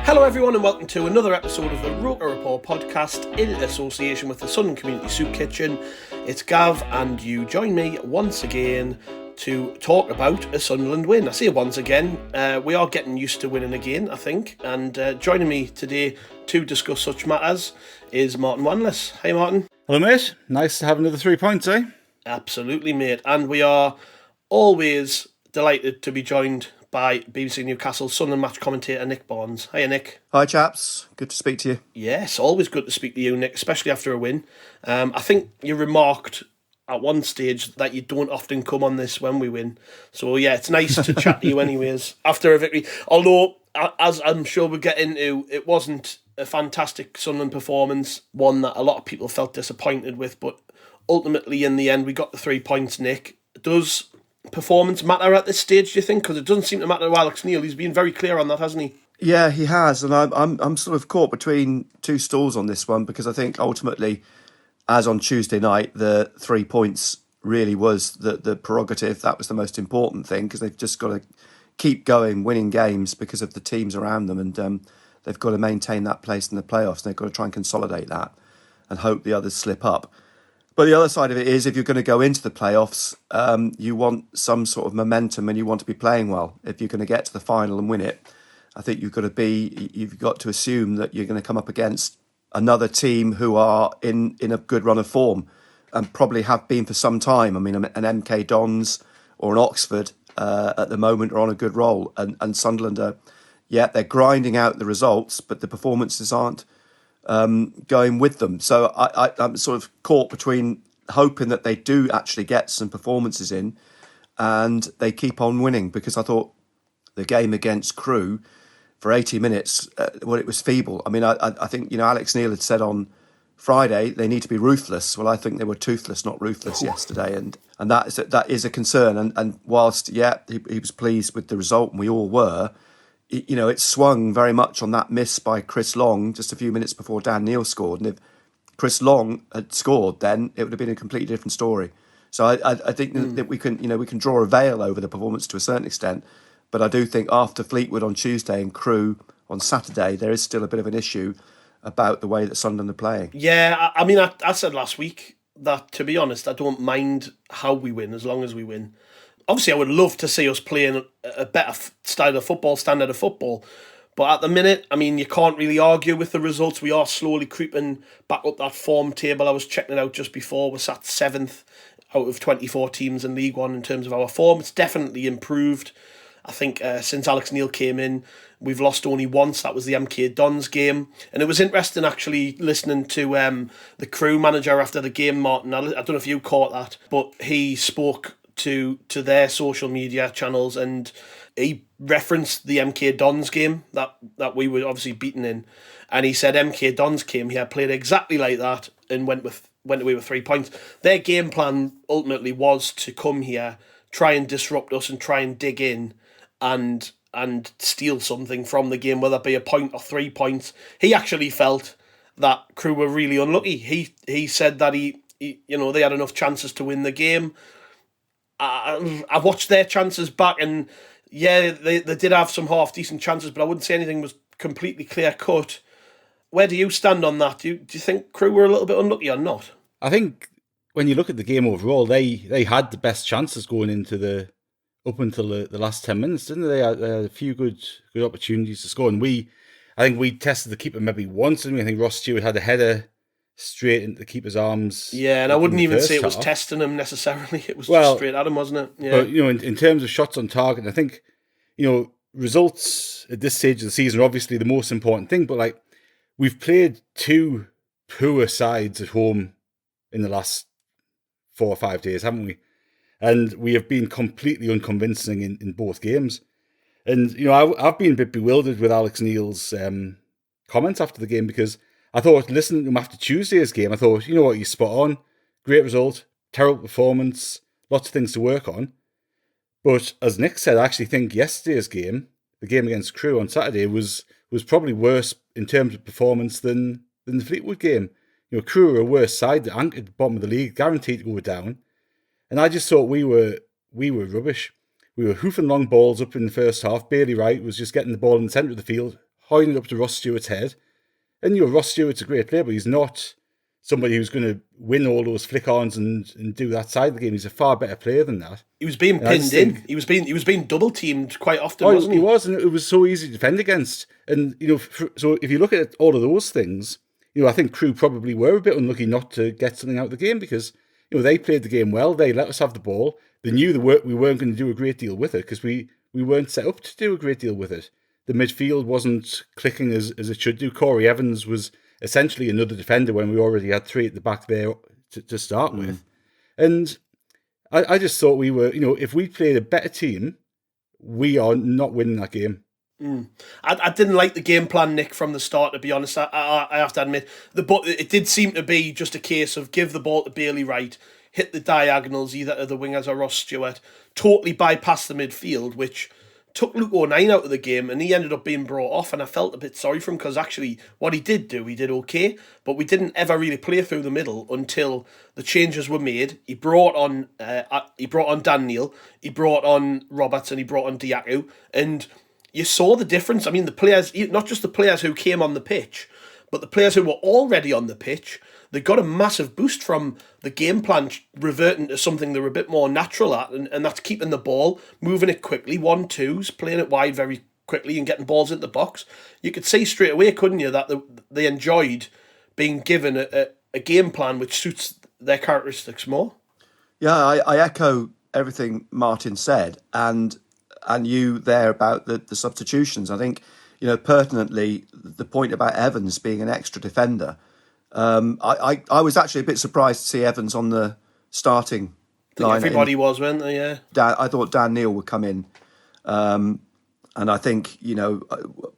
Hello everyone and welcome to another episode of the ROKER RAPPORT podcast in association with the Sunderland Community Soup Kitchen. It's Gav and you join me once again to talk about a Sunderland win. I say once again, we are getting used to winning again, I think, and joining me today to discuss such matters is Martin Wanless. Hey Martin. Hello mate, nice to have another 3 points, eh? Absolutely mate, and we are always delighted to be joined by BBC Newcastle Sunderland match commentator Nick Barnes. Hiya Nick. Hi chaps, good to speak to you. Yes, always good to speak to you Nick, especially after a win. I think you remarked at one stage that you don't often come on this when we win. So yeah, it's nice to chat to you anyways after a victory. Although, as I'm sure we'll get into, it wasn't a fantastic Sunderland performance, one that a lot of people felt disappointed with, but ultimately in the end we got the 3 points, Nick. Does performance matter at this stage, do you think? Because it doesn't seem to matter to Alex Neil. He's been very clear on that, hasn't he? Yeah, he has, and I'm sort of caught between two stools on this one, because I think ultimately, as on Tuesday night, the 3 points really was the prerogative. That was the most important thing, because they've just got to keep going, winning games because of the teams around them, and they've got to maintain that place in the playoffs. And they've got to try and consolidate that and hope the others slip up. But the other side of it is, if you're going to go into the playoffs, you want some sort of momentum and you want to be playing well. If you're going to get to the final and win it, I think you've got to assume that you're going to come up against another team who are in a good run of form and probably have been for some time. I mean, an MK Dons or an Oxford at the moment are on a good roll, and Sunderland are, they're grinding out the results, but the performances aren't going with them. So I'm sort of caught between hoping that they do actually get some performances in and they keep on winning, because I thought the game against Crewe for 80 minutes, it was feeble. I mean, I think, Alex Neil had said on Friday they need to be ruthless. Well, I think they were toothless, not ruthless yesterday, and that is a concern. And whilst, he was pleased with the result, and we all were, it swung very much on that miss by Chris Long just a few minutes before Dan Neil scored. And if Chris Long had scored, then it would have been a completely different story. So I think that we can draw a veil over the performance to a certain extent. But I do think after Fleetwood on Tuesday and Crewe on Saturday, there is still a bit of an issue about the way that Sunderland are playing. Yeah, I mean, I said last week that, to be honest, I don't mind how we win as long as we win. Obviously, I would love to see us playing a better style of football, standard of football. But at the minute, I mean, you can't really argue with the results. We are slowly creeping back up that form table. I was checking it out just before. We're sat 7th out of 24 teams in League One in terms of our form. It's definitely improved. I think since Alex Neil came in, we've lost only once. That was the MK Dons game. And it was interesting actually listening to the Crewe manager after the game, Martin. I don't know if you caught that, but he spoke to their social media channels and he referenced the MK Dons game that we were obviously beaten in. And he said MK Dons came here, played exactly like that and went away with 3 points. Their game plan ultimately was to come here, try and disrupt us and try and dig in and steal something from the game, whether it be a point or 3 points. He actually felt that Crewe were really unlucky. He said that he they had enough chances to win the game. I watched their chances back, and they did have some half decent chances, but I wouldn't say anything was completely clear cut. Where do you stand on that? Do you think Crewe were a little bit unlucky or not? I think when you look at the game overall, they had the best chances going into up until the last 10 minutes, didn't they? They had a few good opportunities to score, and I think we tested the keeper maybe once, didn't we? I think Ross Stewart had a header straight into the keeper's arms. Yeah, and I wouldn't even say it was testing him necessarily. It was just straight at him, wasn't it? Yeah. But, in terms of shots on target, I think, results at this stage of the season are obviously the most important thing, but we've played two poor sides at home in the last 4 or 5 days, haven't we? And we have been completely unconvincing in both games. And, I've been a bit bewildered with Alex Neil's comments after the game, because I thought, listening to him after Tuesday's game, I thought, you know what, he's spot on. Great result, terrible performance, lots of things to work on. But as Nick said, I actually think yesterday's game, the game against Crewe on Saturday, was probably worse in terms of performance than the Fleetwood game. Crewe are a worse side, they're anchored at the bottom of the league, guaranteed to go down. And I just thought we were rubbish. We were hoofing long balls up in the first half. Bailey Wright was just getting the ball in the centre of the field, holding it up to Ross Stewart's head. And Ross Stewart's a great player, but he's not somebody who's going to win all those flick-ons and do that side of the game. He's a far better player than that. He was being pinned in. He was being double teamed quite often, wasn't he? He was, and it was so easy to defend against. And so if you look at all of those things, I think Crewe probably were a bit unlucky not to get something out of the game because they played the game well. They let us have the ball. They knew we weren't going to do a great deal with it because we weren't set up to do a great deal with it. The midfield wasn't clicking as it should do. Corey Evans was essentially another defender when we already had three at the back there to start with. And I just thought we were, if we played a better team, we are not winning that game. I didn't like the game plan, Nick, from the start, to be honest. I have to admit. It did seem to be just a case of give the ball to Bailey Wright, hit the diagonals, either to the wingers or Ross Stewart, totally bypass the midfield, which took Luke O'Nien out of the game, and he ended up being brought off, and I felt a bit sorry for him because actually what he did do, he did okay, but we didn't ever really play through the middle until the changes were made. He brought on Dan Neil, he brought on Roberts, and he brought on Diaku, and you saw the difference. I mean, the players, not just the players who came on the pitch, but the players who were already on the pitch, they got a massive boost from the game plan reverting to something they're a bit more natural at, and that's keeping the ball, moving it quickly, 1-2s, playing it wide very quickly and getting balls into the box. You could see straight away, couldn't you, that they enjoyed being given a game plan which suits their characteristics more. Yeah, I echo everything Martin said, and you there about the substitutions. I think, pertinently, the point about Evans being an extra defender. I was actually a bit surprised to see Evans on the starting line. Everybody was, weren't they? Yeah. I thought Dan Neil would come in. And I think,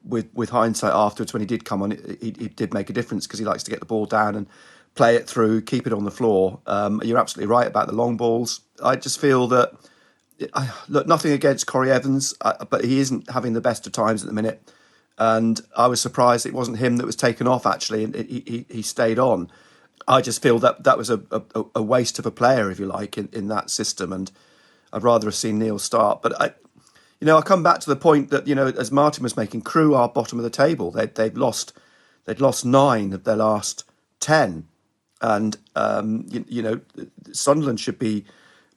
with hindsight afterwards, when he did come on, he did make a difference because he likes to get the ball down and play it through, keep it on the floor. You're absolutely right about the long balls. I just feel that, look, nothing against Corey Evans, but he isn't having the best of times at the minute. And I was surprised it wasn't him that was taken off, actually, and he stayed on. I just feel that was a waste of a player, if you like, in that system, and I'd rather have seen Neil start. But I come back to the point that, as Martin was making, Crewe are bottom of the table. They'd lost 9 of their last 10, and Sunderland should be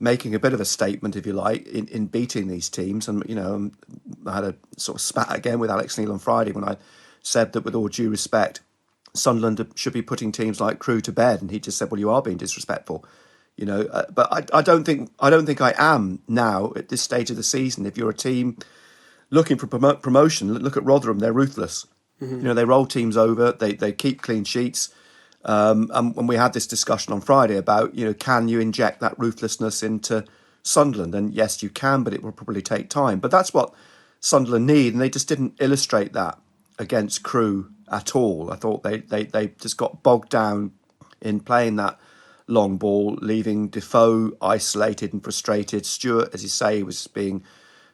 making a bit of a statement, if you like, in beating these teams. And, I had a sort of spat again with Alex Neil on Friday when I said that, with all due respect, Sunderland should be putting teams like Crewe to bed. And he just said, well, you are being disrespectful. But I don't think I am now at this stage of the season. If you're a team looking for promotion, look at Rotherham. They're ruthless. Mm-hmm. They roll teams over. They keep clean sheets. And when we had this discussion on Friday about, can you inject that ruthlessness into Sunderland? And yes, you can, but it will probably take time. But that's what Sunderland need, and they just didn't illustrate that against Crewe at all. I thought they just got bogged down in playing that long ball, leaving Defoe isolated and frustrated. Stewart, as you say, was being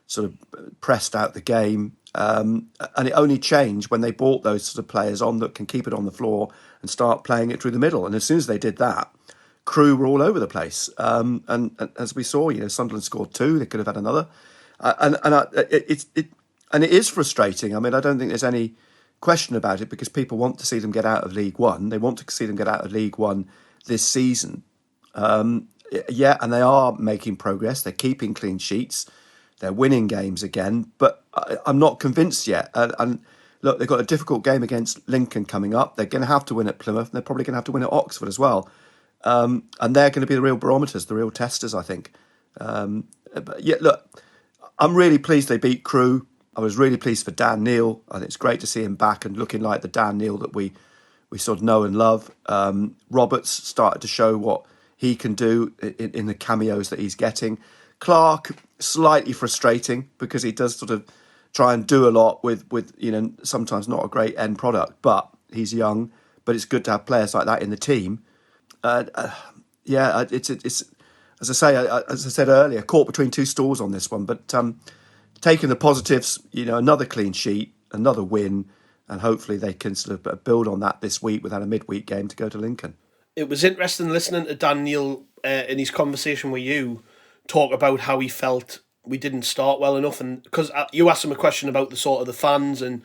sort of pressed out the game. And it only changed when they bought those sort of players on that can keep it on the floor and start playing it through the middle. And as soon as they did that, Crewe were all over the place. And as we saw, Sunderland scored 2. They could have had another. It is frustrating. I mean, I don't think there's any question about it because people want to see them get out of League One. They want to see them get out of League One this season. And they are making progress. They're keeping clean sheets. They're winning games again, but I'm not convinced yet. And look, they've got a difficult game against Lincoln coming up. They're going to have to win at Plymouth, and they're probably going to have to win at Oxford as well. And they're going to be the real barometers, the real testers, I think. But yeah, look, I'm really pleased they beat Crewe. I was really pleased for Dan Neil. I think it's great to see him back and looking like the Dan Neil that we sort of know and love. Roberts started to show what he can do in the cameos that he's getting. Clarke, slightly frustrating because he does sort of try and do a lot with sometimes not a great end product, but he's young. But it's good to have players like that in the team. It's as I said earlier, caught between two stools on this one. But taking the positives, another clean sheet, another win, and hopefully they can sort of build on that this week without a midweek game to go to Lincoln. It was interesting listening to Dan Neil in his conversation with you, talk about how he felt we didn't start well enough, and because you asked him a question about the sort of the fans and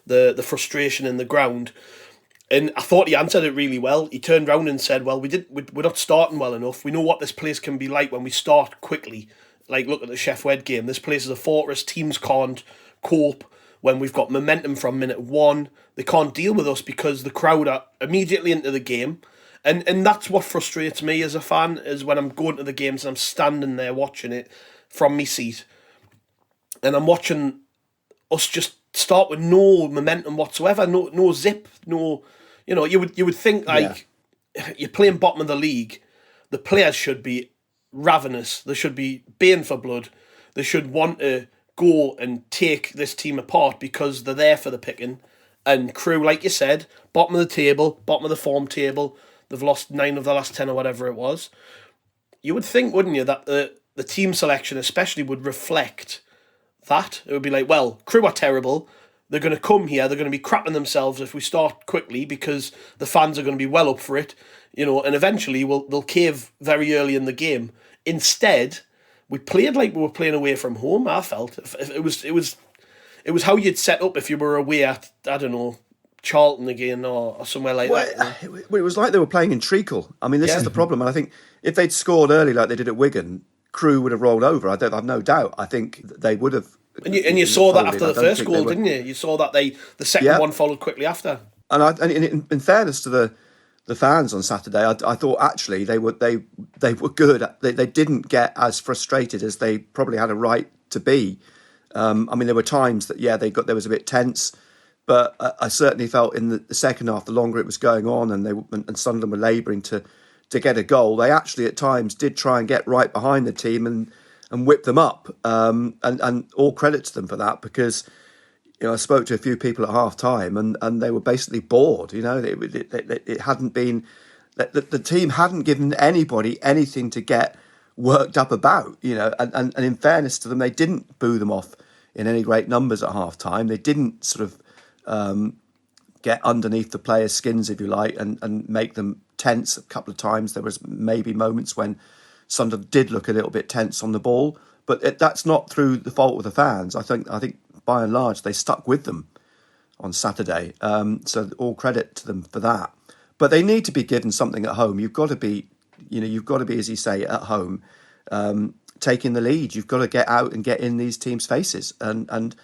the frustration in the ground, and I thought he answered it really well. He turned around and said, "Well, we're not starting well enough. We know what this place can be like when we start quickly. Like, look at the Sheff Wed game. This place is a fortress. Teams can't cope when we've got momentum from minute one. They can't deal with us because the crowd are immediately into the game." And that's what frustrates me as a fan, is when I'm going to the games and I'm standing there watching it from my seat, and I'm watching us just start with no momentum whatsoever, no zip, no, you would think, like, you're playing bottom of the league, the players should be ravenous, they should be baying for blood, they should want to go and take this team apart because they're there for the picking. And Crewe, like you said, bottom of the table, bottom of the form table, they've lost 9 of the last 10 or whatever it was. You would think, wouldn't you, that the team selection especially would reflect that. It would be like, well, Crewe are terrible. They're going to come here. They're going to be crapping themselves if we start quickly because the fans are going to be well up for it, and eventually they'll cave very early in the game. Instead, we played like we were playing away from home. I felt it was how you'd set up if you were away at, I don't know, Charlton again or somewhere like that. It was like they were playing in treacle. I mean, this is the problem. And I think if they'd scored early like they did at Wigan, Crewe would have rolled over. I've no doubt. I think they would have. And you saw that after the first goal, didn't you? You saw that the second one followed quickly after. And in fairness to the fans on Saturday, I thought actually they were good. They didn't get as frustrated as they probably had a right to be. I mean, there were times that there was a bit tense. But I certainly felt in the second half, the longer it was going on, and Sunderland were labouring to get a goal, they actually at times did try and get right behind the team and whip them up. And all credit to them for that, because I spoke to a few people at half time and they were basically bored. It hadn't been the team hadn't given anybody anything to get worked up about. And in fairness to them, they didn't boo them off in any great numbers at half time. They didn't sort of get underneath the players' skins, if you like, and make them tense a couple of times. There was maybe moments when Sunderland did look a little bit tense on the ball, but that's not through the fault of the fans. I think by and large they stuck with them on Saturday. So all credit to them for that. But they need to be given something at home. You've got to be, as you say, at home, taking the lead. You've got to get out and get in these teams' faces and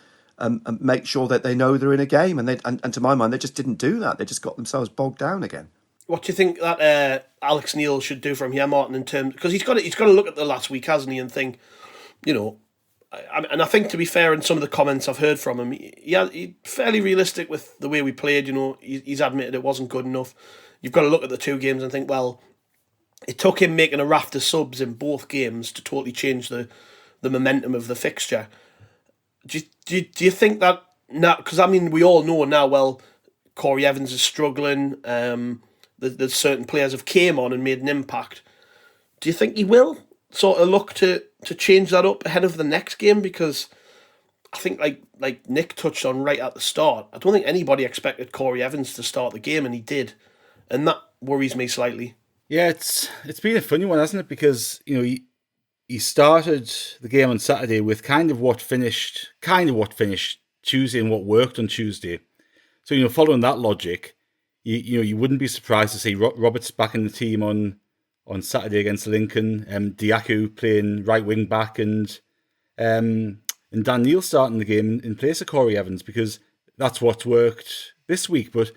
make sure that they know they're in a game. And to my mind, they just didn't do that. They just got themselves bogged down again. What do you think that Alex Neil should do from here, Martin, in terms, because he's got to look at the last week, hasn't he, and think, and I think, to be fair, in some of the comments I've heard from him, he's fairly realistic with the way we played. He's admitted it wasn't good enough. You've got to look at the 2 games and think, well, it took him making a raft of subs in both games to totally change the momentum of the fixture. Do you think that now? Because I mean, we all know now. Well, Corey Evans is struggling. There's certain players have came on and made an impact. Do you think he will sort of look to change that up ahead of the next game? Because I think, like Nick touched on right at the start, I don't think anybody expected Corey Evans to start the game, and he did, and that worries me slightly. Yeah, it's been a funny one, hasn't it? Because he started the game on Saturday with kind of what finished Tuesday and what worked on Tuesday. So following that logic, you wouldn't be surprised to see Roberts back in the team on Saturday against Lincoln, Diaku playing right wing back, and Dan Neil starting the game in place of Corey Evans, because that's what's worked this week. But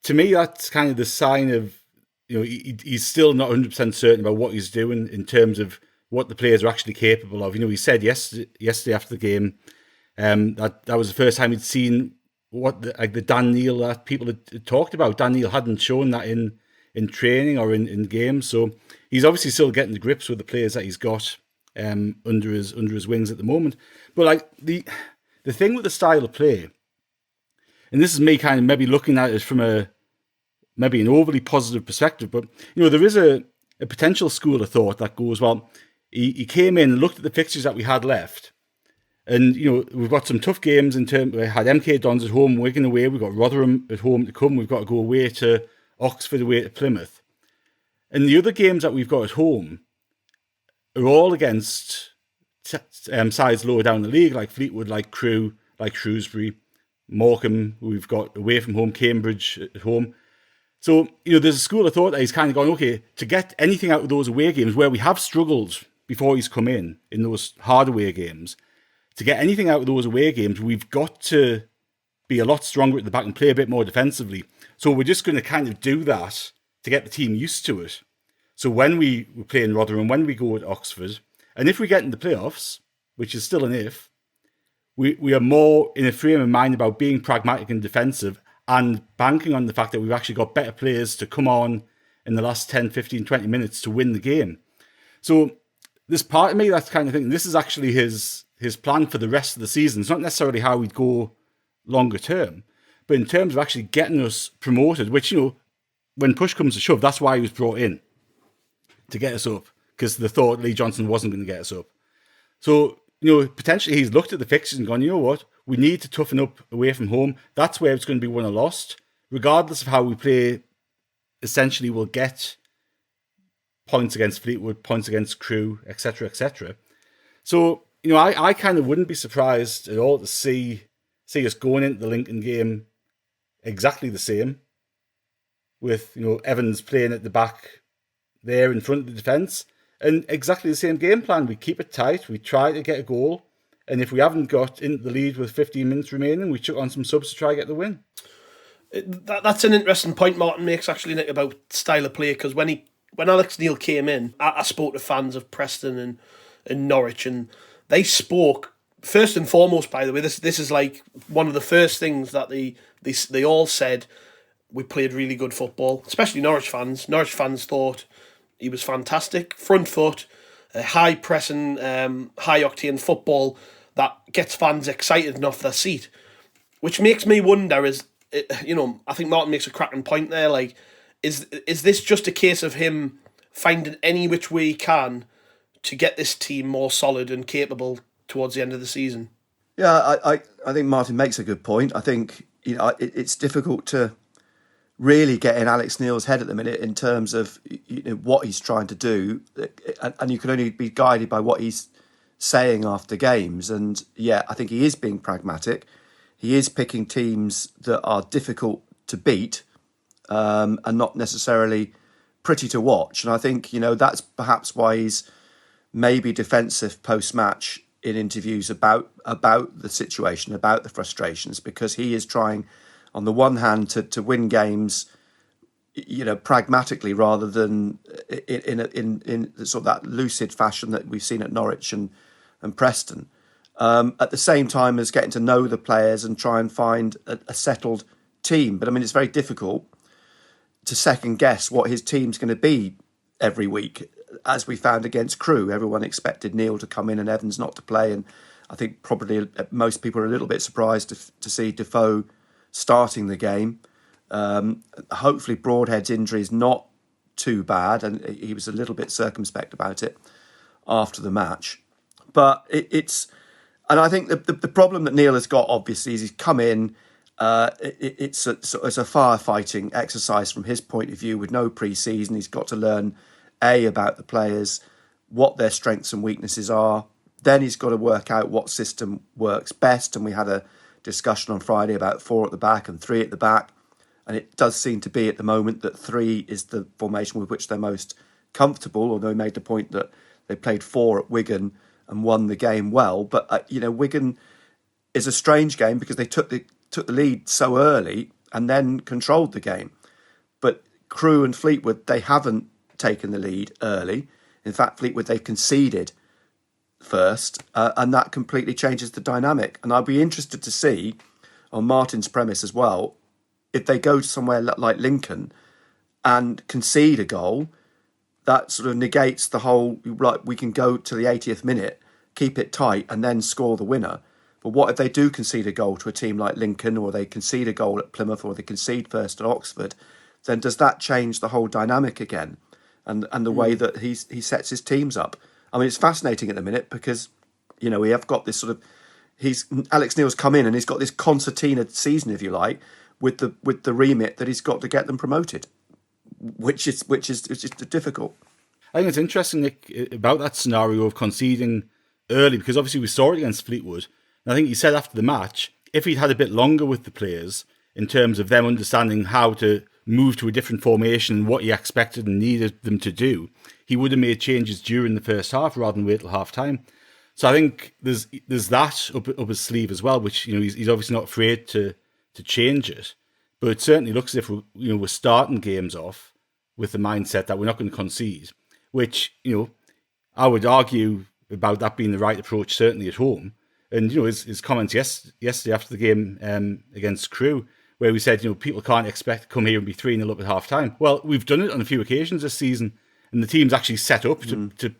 to me, that's kind of the sign of he's still not 100% certain about what he's doing in terms of what the players are actually capable of. He said yesterday after the game that was the first time he'd seen what the Dan Neil that people had talked about. Dan Neil hadn't shown that in training or in games, so he's obviously still getting to grips with the players that he's got under his wings at the moment. But the thing with the style of play, and this is me kind of maybe looking at it from maybe an overly positive perspective, but there is a potential school of thought that goes, well, he came in and looked at the fixtures that we had left. And, we've got some tough games in terms, we had MK Dons at home, Wigan away, we've got Rotherham at home to come, we've got to go away to Oxford, away to Plymouth. And the other games that we've got at home are all against sides lower down the league, like Fleetwood, like Crewe, like Shrewsbury, Morecambe, who we've got away from home, Cambridge at home. So, there's a school of thought that he's kind of going, okay, to get anything out of those away games where we have struggled before he's come in those hard away games, to get anything out of those away games, we've got to be a lot stronger at the back and play a bit more defensively. So we're just going to kind of do that to get the team used to it. So when we play in Rotherham, when we go at Oxford, and if we get in the playoffs, which is still an if, we are more in a frame of mind about being pragmatic and defensive and banking on the fact that we've actually got better players to come on in the last 10, 15, 20 minutes to win the game. So there's part of me that's kind of thinking this is actually his plan for the rest of the season. It's not necessarily how we'd go longer term, but in terms of actually getting us promoted, which, when push comes to shove, that's why he was brought in, to get us up, because the thought Lee Johnson wasn't going to get us up. So, potentially he's looked at the fixtures and gone, you know what, we need to toughen up away from home. That's where it's going to be won or lost. Regardless of how we play, essentially we'll get points against Fleetwood, points against Crewe, etc., etc. So, I kind of wouldn't be surprised at all to see us going into the Lincoln game exactly the same, with, Evans playing at the back there in front of the defence, and exactly the same game plan. We keep it tight, we try to get a goal, and if we haven't got into the lead with 15 minutes remaining, we chuck on some subs to try to get the win. That's an interesting point Martin makes, actually, Nick, about style of play, because when Alex Neil came in, I spoke to fans of Preston and Norwich, and they spoke, first and foremost, by the way, this is like one of the first things that they all said, we played really good football, especially Norwich fans. Norwich fans thought he was fantastic, front foot, high pressing, high octane football that gets fans excited and off their seat, which makes me wonder, I think Martin makes a cracking point there, like, is this just a case of him finding any which way he can to get this team more solid and capable towards the end of the season? Yeah, I think Martin makes a good point. I think it's difficult to really get in Alex Neil's head at the minute in terms of what he's trying to do, and you can only be guided by what he's saying after games. And yeah, I think he is being pragmatic. He is picking teams that are difficult to beat, and not necessarily pretty to watch. And I think that's perhaps why he's maybe defensive post-match in interviews about the situation, about the frustrations, because he is trying, on the one hand, to win games, pragmatically rather than in sort of that lucid fashion that we've seen at Norwich and Preston. At the same time as getting to know the players and try and find a settled team. But I mean, it's very difficult to second guess what his team's going to be every week. As we found against Crewe, everyone expected Neil to come in and Evans not to play, and I think probably most people are a little bit surprised to see Defoe starting the game. Hopefully Broadhead's injury is not too bad, and he was a little bit circumspect about it after the match. But and I think the problem that Neil has got, obviously, is he's come in. It's a firefighting exercise from his point of view with no pre-season. He's got to learn about the players, what their strengths and weaknesses are. Then he's got to work out what system works best. And we had a discussion on Friday about 4 at the back and 3 at the back. And it does seem to be at the moment that 3 is the formation with which they're most comfortable, although he made the point that they played 4 at Wigan and won the game well. But, Wigan is a strange game because they took the lead so early and then controlled the game. But Crewe and Fleetwood, they haven't taken the lead early. In fact, Fleetwood, they've conceded first, and that completely changes the dynamic. And I'd be interested to see, on Martin's premise as well, if they go to somewhere like Lincoln and concede a goal, that sort of negates the whole, like, we can go to the 80th minute, keep it tight, and then score the winner. But what if they do concede a goal to a team like Lincoln, or they concede a goal at Plymouth, or they concede first at Oxford? Then does that change the whole dynamic again? And the way that he sets his teams up. I mean, it's fascinating at the minute because, we have got this sort of, Alex Neil's come in and he's got this concertina season, if you like, with the remit that he's got to get them promoted. which is difficult. I think it's interesting, Nick, about that scenario of conceding early, because obviously we saw it against Fleetwood. And I think he said after the match, if he'd had a bit longer with the players in terms of them understanding how to move to a different formation and what he expected and needed them to do, he would have made changes during the first half rather than wait till half time. So I think there's that up his sleeve as well, which he's obviously not afraid to change it. But it certainly looks as if we're starting games off with the mindset that we're not going to concede, which I would argue about that being the right approach, certainly at home. And his comments yesterday after the game against Crewe, where we said people can't expect to come here and be 3-0 up at half time. Well, we've done it on a few occasions this season, and the team's actually set up to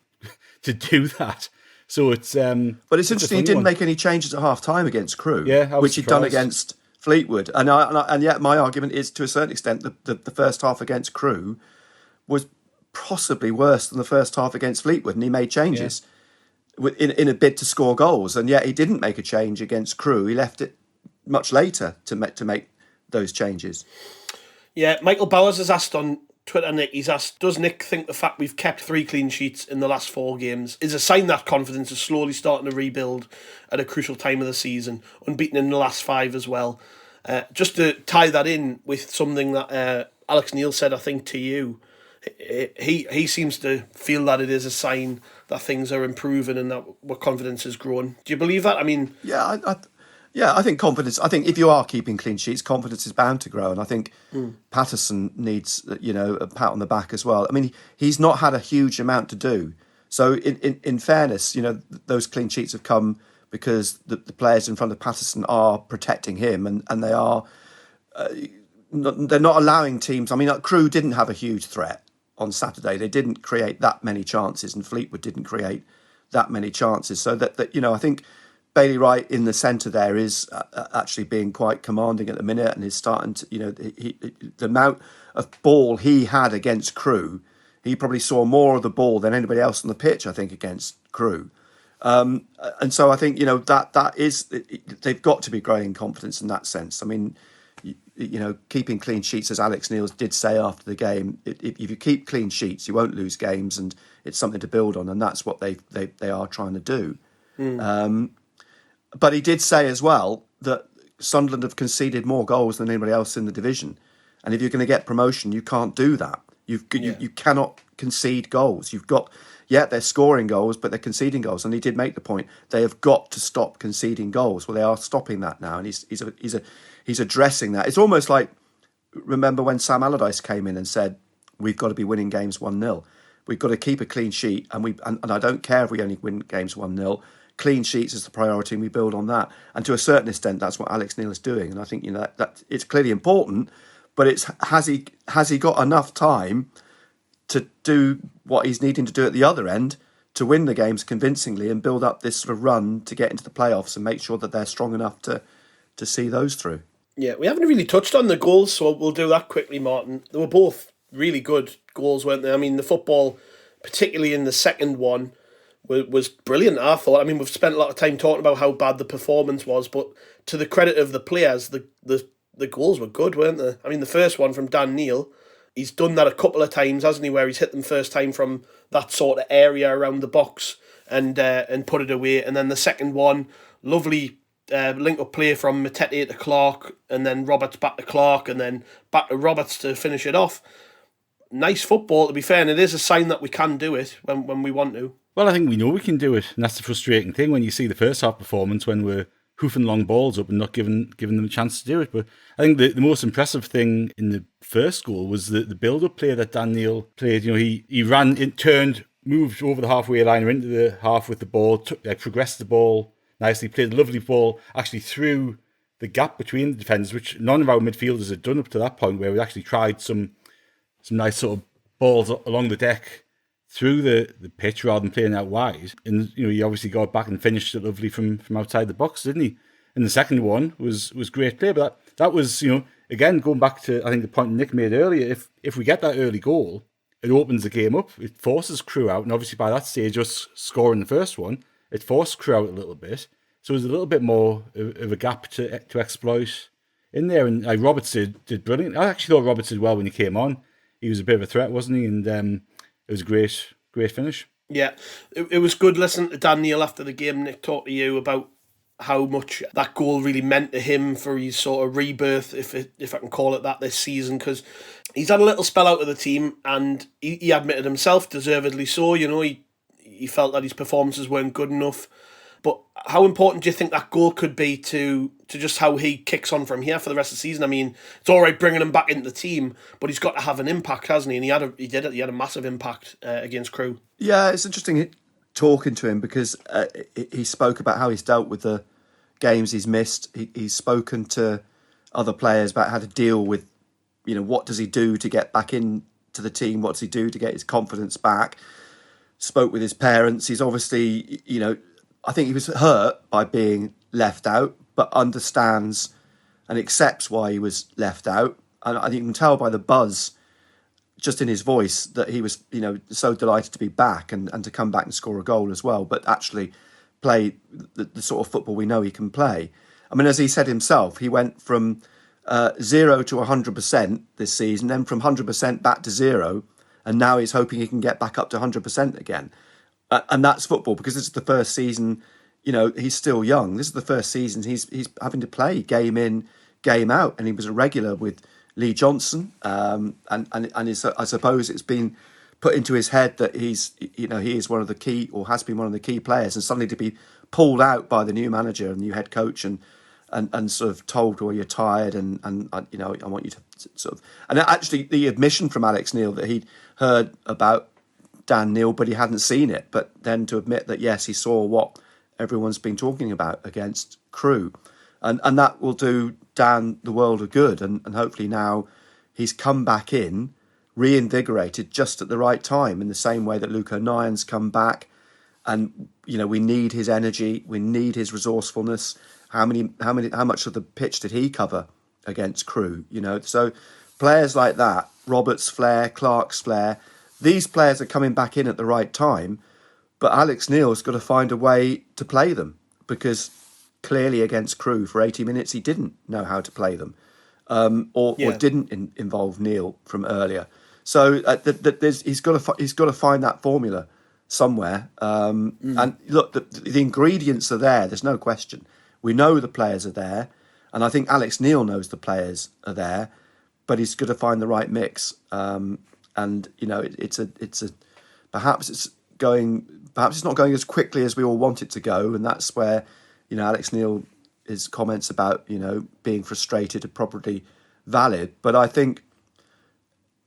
do that. So it's but it's interesting he didn't make any changes at half time against Crewe, which he'd done against Fleetwood, and yet my argument is, to a certain extent, the first half against Crewe was possibly worse than the first half against Fleetwood, and he made changes in a bid to score goals, and yet he didn't make a change against Crewe. He left it much later to make those changes. Yeah, Michael Bowers has asked on Twitter, Nick, he's asked, does Nick think the fact we've kept 3 clean sheets in the last 4 games is a sign that confidence is slowly starting to rebuild at a crucial time of the season, unbeaten in the last 5 as well? Just to tie that in with something that Alex Neil said, I think, to you, he seems to feel that it is a sign that things are improving and that our confidence is growing. Do you believe that? I mean... Yeah, I think confidence. I think if you are keeping clean sheets, confidence is bound to grow, and I think Patterson needs a pat on the back as well. I mean, he's not had a huge amount to do. So, in fairness, those clean sheets have come because the players in front of Patterson are protecting him, and they are. They're not allowing teams. I mean, Crewe didn't have a huge threat on Saturday. They didn't create that many chances, and Fleetwood didn't create that many chances. So that I think Bailey Wright in the centre there is actually being quite commanding at the minute, and is starting to, the amount of ball he had against Crewe, he probably saw more of the ball than anybody else on the pitch, I think, against Crewe. And so I think, that is, they've got to be growing in confidence in that sense. I mean, keeping clean sheets, as Alex Neil did say after the game, if you keep clean sheets, you won't lose games, and it's something to build on, and that's what they are trying to do. But he did say as well that Sunderland have conceded more goals than anybody else in the division. And if you're going to get promotion, you can't do that. You cannot concede goals. You've got, they're scoring goals, but they're conceding goals. And he did make the point, they have got to stop conceding goals. Well, they are stopping that now. And he's addressing that. It's almost like, remember when Sam Allardyce came in and said, we've got to be winning games 1-0. We've got to keep a clean sheet. And I don't care if we only win games 1-0. Clean sheets is the priority, and we build on that. And to a certain extent, that's what Alex Neil is doing. And I think that it's clearly important, but has he got enough time to do what he's needing to do at the other end to win the games convincingly and build up this sort of run to get into the playoffs and make sure that they're strong enough to see those through. Yeah, we haven't really touched on the goals, so we'll do that quickly, Martin. They were both really good goals, weren't they? I mean, the football, particularly in the second one, was brilliant, I thought. I mean, we've spent a lot of time talking about how bad the performance was, but to the credit of the players, the goals were good, weren't they? I mean, the first one from Dan Neil, he's done that a couple of times, hasn't he, where he's hit them first time from that sort of area around the box and put it away. And then the second one, lovely link-up play from Matete to Clarke, and then Roberts back to Clarke, and then back to Roberts to finish it off. Nice football, to be fair, and it is a sign that we can do it when we want to. Well, I think we know we can do it, and that's the frustrating thing when you see the first half performance when we're hoofing long balls up and not giving them a chance to do it. But I think the most impressive thing in the first goal was the build-up play that Dan Neil played. He ran, turned, moved over the halfway line or into the half with the ball, progressed the ball nicely, played a lovely ball, actually through the gap between the defenders, which none of our midfielders had done up to that point, where we actually tried some nice sort of balls along the deck through the pitch rather than playing out wide. And he obviously got back and finished it lovely from outside the box, didn't he? And the second one was great play, but that was, again, going back to, I think, the point Nick made earlier, if we get that early goal, it opens the game up, it forces Crewe out, and obviously by that stage, us scoring the first one, it forced Crewe out a little bit. So there's a little bit more of a gap to exploit in there, and Roberts did brilliant. I actually thought Roberts did well when he came on. he was a bit of a threat, wasn't he? And it was a great finish. Yeah, it was good listening to Dan Neil after the game. Nick, talk to you about how much that goal really meant to him for his sort of rebirth, if I can call it that, this season, because he's had a little spell out of the team, and he admitted himself, deservedly so. He felt that his performances weren't good enough. But how important do you think that goal could be to just how he kicks on from here for the rest of the season? I mean, it's all right bringing him back into the team, but he's got to have an impact, hasn't he? And he had a massive impact against Crewe. Yeah, it's interesting talking to him because he spoke about how he's dealt with the games he's missed. He's spoken to other players about how to deal with, what does he do to get back into the team? What does he do to get his confidence back? Spoke with his parents. He's obviously, I think he was hurt by being left out, but understands and accepts why he was left out. And you can tell by the buzz just in his voice that he was, so delighted to be back and to come back and score a goal as well, but actually play the sort of football we know he can play. I mean, as he said himself, he went from 0 to 100% this season, then from 100% back to 0, and now he's hoping he can get back up to 100% again. And that's football, because this is the first season, he's still young. This is the first season he's having to play game in, game out, and he was a regular with Lee Johnson, and I suppose it's been put into his head that he is one of the key, or has been one of the key players, and suddenly to be pulled out by the new manager and new head coach and sort of told, well, you're tired, and I want you to sort of, and actually the admission from Alex Neil that he'd heard about Dan Neil, but he hadn't seen it, but then to admit that yes, he saw what everyone's been talking about against Crewe. And that will do Dan the world of good. And hopefully now he's come back in, reinvigorated just at the right time, in the same way that Luke O'Nien's come back. And, we need his energy. We need his resourcefulness. How much of the pitch did he cover against Crewe? So players like that, Roberts' flair, Clarke's flair, these players are coming back in at the right time. But Alex Neil's got to find a way to play them, because clearly against Crewe for 80 minutes he didn't know how to play them, or didn't involve Neil from earlier. So he's got to find that formula somewhere. And look, the ingredients are there. There's no question. We know the players are there, and I think Alex Neil knows the players are there, but he's got to find the right mix. And perhaps it's not going as quickly as we all want it to go, and that's where Alex Neil, his comments about being frustrated are probably valid. But I think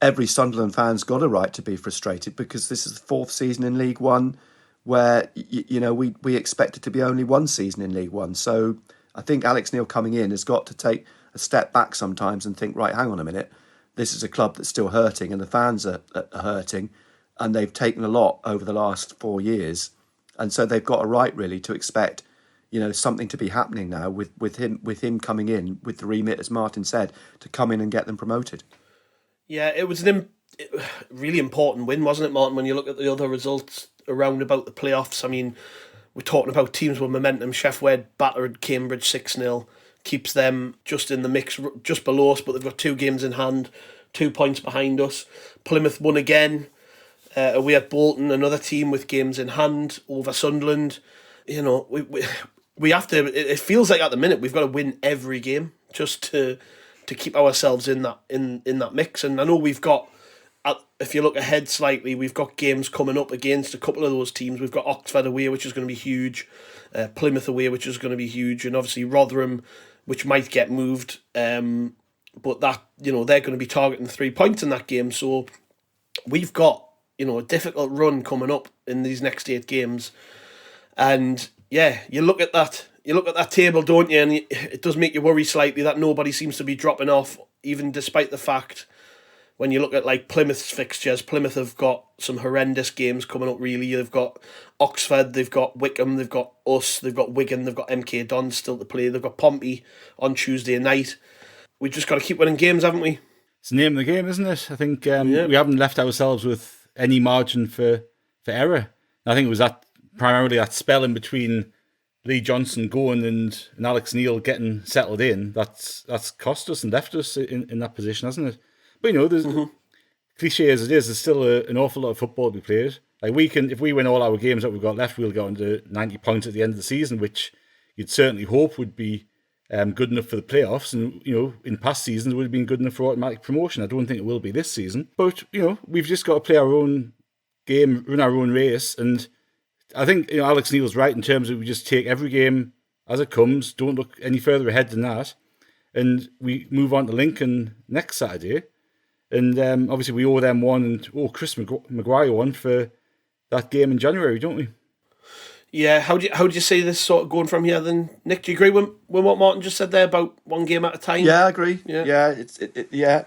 every Sunderland fan's got a right to be frustrated, because this is the fourth season in League One where we expect it to be only one season in League One. So I think Alex Neil coming in has got to take a step back sometimes and think, right, hang on a minute, this is a club that's still hurting, and the fans are hurting, and they've taken a lot over the last 4 years, and so they've got a right really to expect something to be happening now with him coming in with the remit, as Martin said, to come in and get them promoted. Yeah, it was really important win, wasn't it, Martin, when you look at the other results around about the playoffs? I mean, we're talking about teams with momentum. Sheff Wed battered Cambridge 6-0, keeps them just in the mix, just below us, but they've got 2 games in hand, 2 points behind us. Plymouth won again, away at Bolton, another team with games in hand, over Sunderland. We have to. It feels like at the minute we've got to win every game just to keep ourselves in that mix. And I know we've got, if you look ahead slightly, we've got games coming up against a couple of those teams. We've got Oxford away, which is going to be huge, Plymouth away, which is going to be huge, and obviously Rotherham, which might get moved. But that they're going to be targeting 3 points in that game. So we've got a difficult run coming up in these next 8 games, and yeah, you look at that table, don't you? And it does make you worry slightly that nobody seems to be dropping off, even despite the fact, when you look at like Plymouth's fixtures, Plymouth have got some horrendous games coming up, really. They've got Oxford, they've got Wickham, they've got us, they've got Wigan, they've got MK Dons still to play, they've got Pompey on Tuesday night. We've just got to keep winning games, haven't we? It's the name of the game, isn't it? I think we haven't left ourselves with any margin for error. I think it was primarily that spell in between Lee Johnson going and Alex Neil getting settled in, that's cost us and left us in that position, hasn't it? But there's cliche as it is, there's still an awful lot of football to be played. Like if we win all our games that we've got left, we'll go into 90 points at the end of the season, which you'd certainly hope would be good enough for the playoffs. And, in past seasons, it would have been good enough for automatic promotion. I don't think it will be this season. But, we've just got to play our own game, run our own race. And I think, Alex Neil's right in terms of we just take every game as it comes, don't look any further ahead than that. And we move on to Lincoln next Saturday. And obviously we owe them one, and Chris Maguire one for that game in January, don't we? Yeah, how do you see this sort of going from here then, Nick? Do you agree with what Martin just said there about one game at a time? Yeah, I agree. Yeah,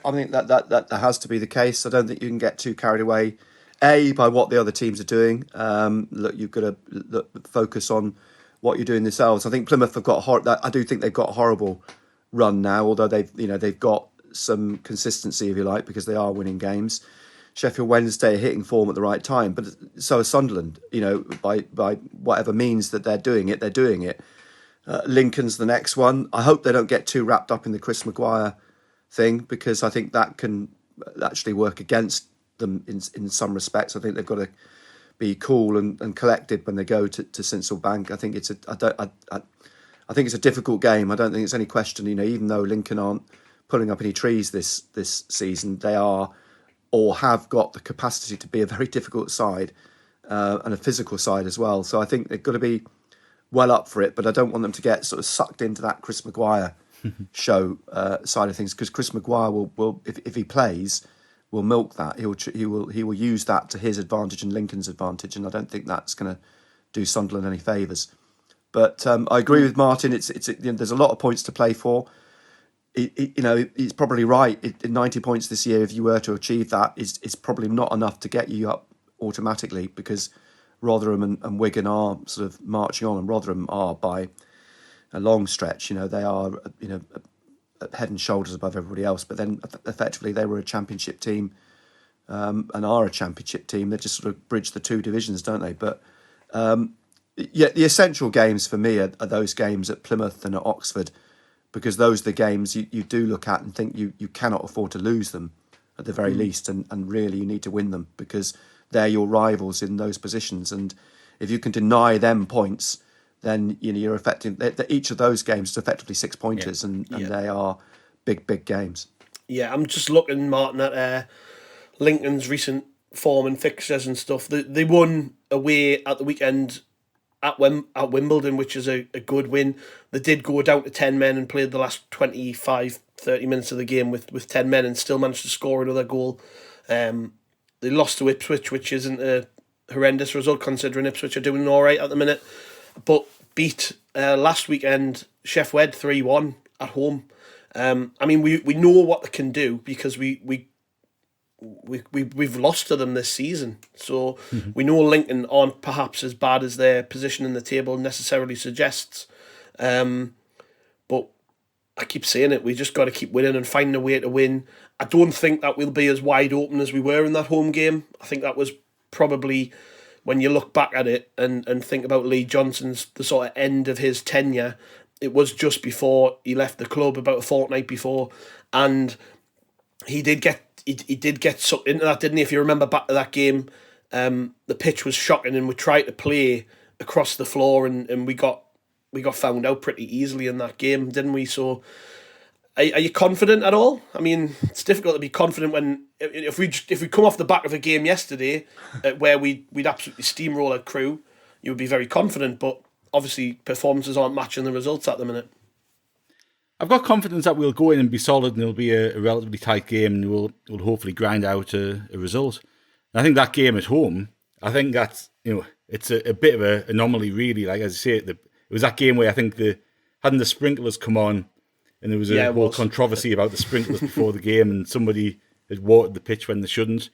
I think that has to be the case. I don't think you can get too carried away, by what the other teams are doing. Look, you've got to focus on what you're doing themselves. I think Plymouth have got I do think they've got a horrible run now, although they've got some consistency, if you like, because they are winning games. Sheffield Wednesday are hitting form at the right time, but so is Sunderland. By whatever means that they're doing it, they're doing it. Lincoln's the next one. I hope they don't get too wrapped up in the Chris Maguire thing, because I think that can actually work against them in some respects. I think they've got to be cool and collected when they go to Sincil Bank. I think it's a difficult game. I don't think it's any question. Even though Lincoln aren't pulling up any trees this season, they are, or have got, the capacity to be a very difficult side, and a physical side as well. So I think they've got to be well up for it, but I don't want them to get sort of sucked into that Chris Maguire show side of things, because Chris Maguire will if he plays, will milk that. He will use that to his advantage and Lincoln's advantage, and I don't think that's going to do Sunderland any favours. But I agree with Martin. It's there's a lot of points to play for. He's probably right. 90 points this year, if you were to achieve that, is probably not enough to get you up automatically, because Rotherham and Wigan are sort of marching on, and Rotherham are by a long stretch. They are head and shoulders above everybody else. But then effectively they were a championship team, and are a championship team. They just sort of bridge the two divisions, don't they? But the essential games for me are those games at Plymouth and at Oxford, because those are the games you do look at and think you cannot afford to lose them at the very least, and really you need to win them, because they're your rivals in those positions. And if you can deny them points, then you're affecting each of those games is effectively 6 pointers, and they are big games. Yeah, I'm just looking, Martin, at Lincoln's recent form and fixtures and stuff. They won away at the weekend at Wimbledon, which is a good win. They did go down to 10 men and played the last 25, 30 minutes of the game with 10 men and still managed to score another goal. They lost to Ipswich, which isn't a horrendous result considering Ipswich are doing all right at the minute, but beat last weekend Sheff Wed 3-1 at home. We know what they can do, because we've lost to them this season. So we know Lincoln aren't perhaps as bad as their position in the table necessarily suggests. But I keep saying it, we just got to keep winning and finding a way to win. I don't think that we'll be as wide open as we were in that home game. I think that was probably, when you look back at it and think about Lee Johnson's, the sort of end of his tenure, it was just before he left the club, about a fortnight before, and he did get sucked into that, didn't he? If you remember back to that game, the pitch was shocking, and we tried to play across the floor, and we got found out pretty easily in that game, didn't we? So, are you confident at all? I mean, it's difficult to be confident when if we come off the back of a game yesterday where we'd absolutely steamroll at Crewe, you would be very confident. But obviously, performances aren't matching the results at the minute. I've got confidence that we'll go in and be solid, and it'll be a relatively tight game, and we'll hopefully grind out a result. And I think that game at home, I think that's it's a bit of an anomaly, really. Like, as you say, it was that game where I think hadn't the sprinklers come on, and there was a whole controversy about the sprinklers before the game, and somebody had watered the pitch when they shouldn't.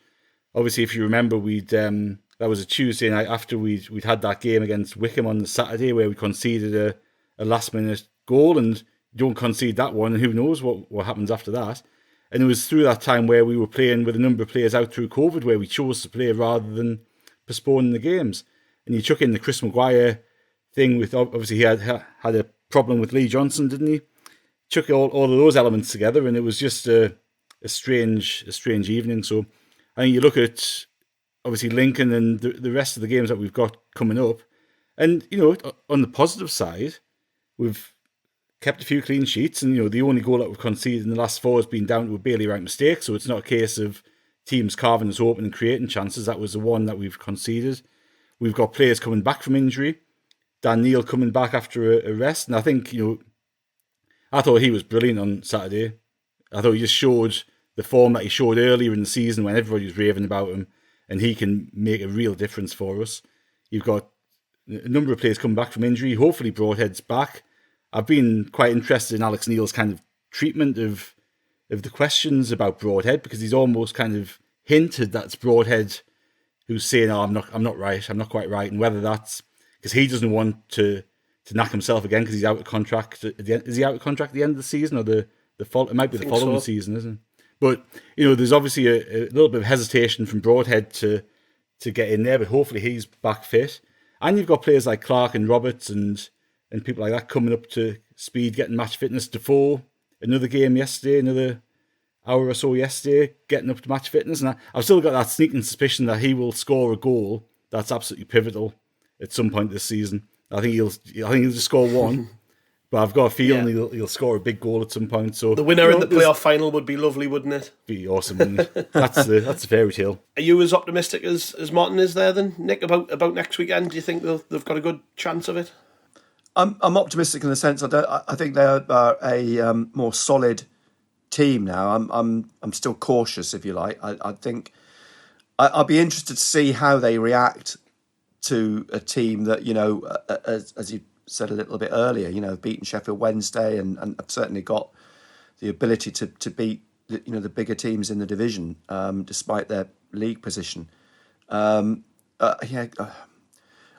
Obviously, if you remember, that was a Tuesday night after we'd had that game against Wickham on the Saturday, where we conceded a last minute goal, and you don't concede that one, and who knows what happens after that. And it was through that time where we were playing with a number of players out through COVID, where we chose to play rather than postponing the games. And you chuck in the Chris Maguire thing with, obviously he had a problem with Lee Johnson, didn't he? Chuck all of those elements together, and it was just a strange evening. So And you look at obviously Lincoln and the rest of the games that we've got coming up, and on the positive side, we've kept a few clean sheets, and the only goal that we've conceded in the last 4 has been down to a barely right mistake. So it's not a case of teams carving us open and creating chances. That was the one that we've conceded. We've got players coming back from injury. Dan Neil coming back after a rest, and I think I thought he was brilliant on Saturday. I thought he just showed the form that he showed earlier in the season when everybody was raving about him, and he can make a real difference for us. You've got a number of players coming back from injury. Hopefully Broadhead's back. I've been quite interested in Alex Neil's kind of treatment of the questions about Broadhead, because he's almost kind of hinted that it's Broadhead who's saying, "Oh, I'm not right. I'm not quite right," and whether that's because he doesn't want to knock himself again because he's out of contract. Is he out of contract at the end of the season, or the it might be the following season, isn't it? But there's obviously a little bit of hesitation from Broadhead to get in there, but hopefully he's back fit. And you've got players like Clarke and Roberts and people like that coming up to speed, getting match fitness. Defoe, another game yesterday, another hour or so yesterday, getting up to match fitness. And I've still got that sneaking suspicion that he will score a goal that's absolutely pivotal at some point this season. I think he'll just score one, but I've got a feeling he'll score a big goal at some point. So the winner in the playoff final would be lovely, wouldn't it? Be awesome, wouldn't it? That's the fairy tale. Are you as optimistic as Martin is there then, Nick, about next weekend? Do you think they've got a good chance of it? I'm optimistic in the sense I think they are a more solid team now. I'm still cautious, if you like. I think I'll be interested to see how they react to a team that as you said a little bit earlier, have beaten Sheffield Wednesday and have certainly got the ability to beat the bigger teams in the division, despite their league position.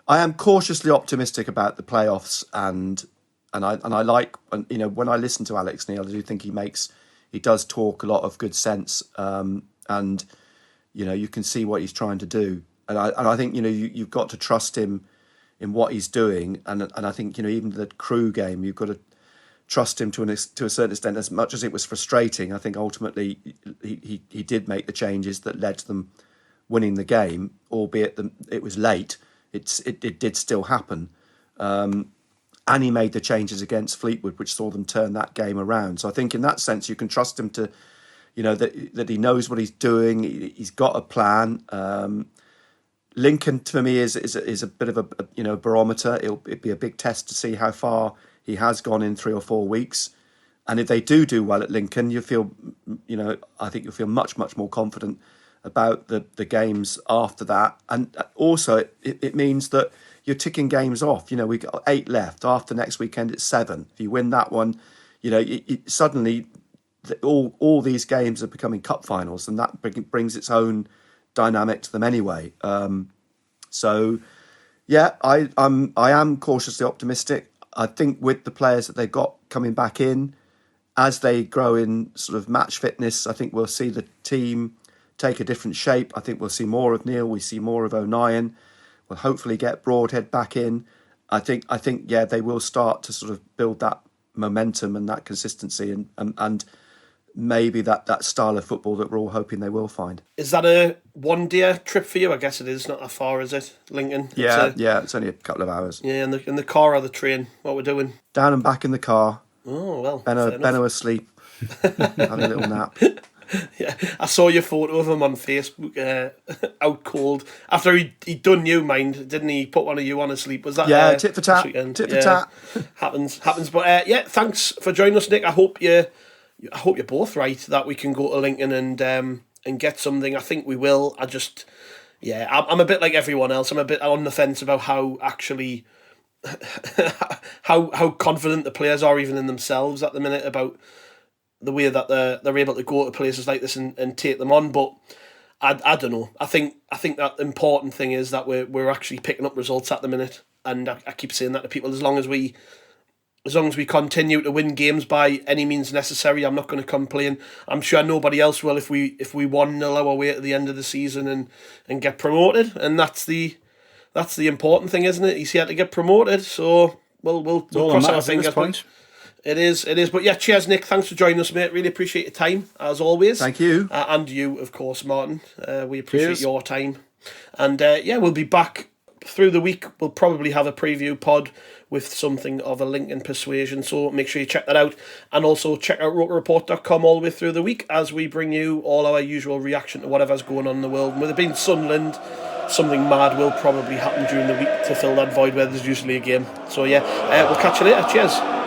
I am cautiously optimistic about the playoffs, and I like, when I listen to Alex Neil, I do think he does talk a lot of good sense, and you can see what he's trying to do, and I think you've got to trust him in what he's doing, and I think even the Crewe game, you've got to trust him to a certain extent. As much as it was frustrating, I think ultimately he did make the changes that led to them winning the game, albeit it was late. It did still happen, and he made the changes against Fleetwood, which saw them turn that game around. So I think in that sense you can trust him to, that he knows what he's doing. He's got a plan. Lincoln, for me, is a bit of a barometer. It'd be a big test to see how far he has gone in 3 or 4 weeks. And if they do well at Lincoln, I think you'll feel much more confident about the games after that. And also it means that you're ticking games off. We've got 8 left. After next weekend it's 7. If you win that one, suddenly all these games are becoming cup finals, and that brings its own dynamic to them anyway. So yeah, I am cautiously optimistic. I think with the players that they've got coming back in, as they grow in sort of match fitness, I think we'll see the team take a different shape. I think we'll see more of Neil. We see more of O'Nien. We'll hopefully get Broadhead back in. I think they will start to sort of build that momentum and that consistency and maybe that style of football that we're all hoping they will find. Is that a one-day trip for you? I guess it is. Not that far, is it, Lincoln? It's only a couple of hours. Yeah, in the car or the train? What we're doing? Down and back in the car. Oh, well. Benno asleep, having a little nap. Yeah, I saw your photo of him on Facebook, out cold. After he'd done you, mind, didn't he? Put one of you on asleep. Was that? Yeah, tit for tat. Tit for tat. Happens. But thanks for joining us, Nick. I hope you're both right that we can go to Lincoln and get something. I think we will. I'm a bit like everyone else. I'm a bit on the fence about how actually how confident the players are even in themselves at the minute about the way that they're able to go to places like this and take them on. But I don't know. I think that the important thing is that we're actually picking up results at the minute, and I keep saying that to people. As long as we continue to win games by any means necessary, I'm not going to complain. I'm sure nobody else will if we 1-0 our way at the end of the season and get promoted. And that's the important thing, isn't it? He's here to get promoted, so we'll cross our fingers. It is. But yeah, cheers, Nick. Thanks for joining us, mate. Really appreciate your time, as always. Thank you. And you, of course, Martin. We appreciate Cheers. your time. And yeah, we'll be back through the week. We'll probably have a preview pod with something of a Lincoln persuasion. So make sure you check that out. And also check out ROKERRAPPORT.com all the way through the week as we bring you all our usual reaction to whatever's going on in the world. And with it being Sunderland, something mad will probably happen during the week to fill that void where there's usually a game. So yeah, we'll catch you later. Cheers.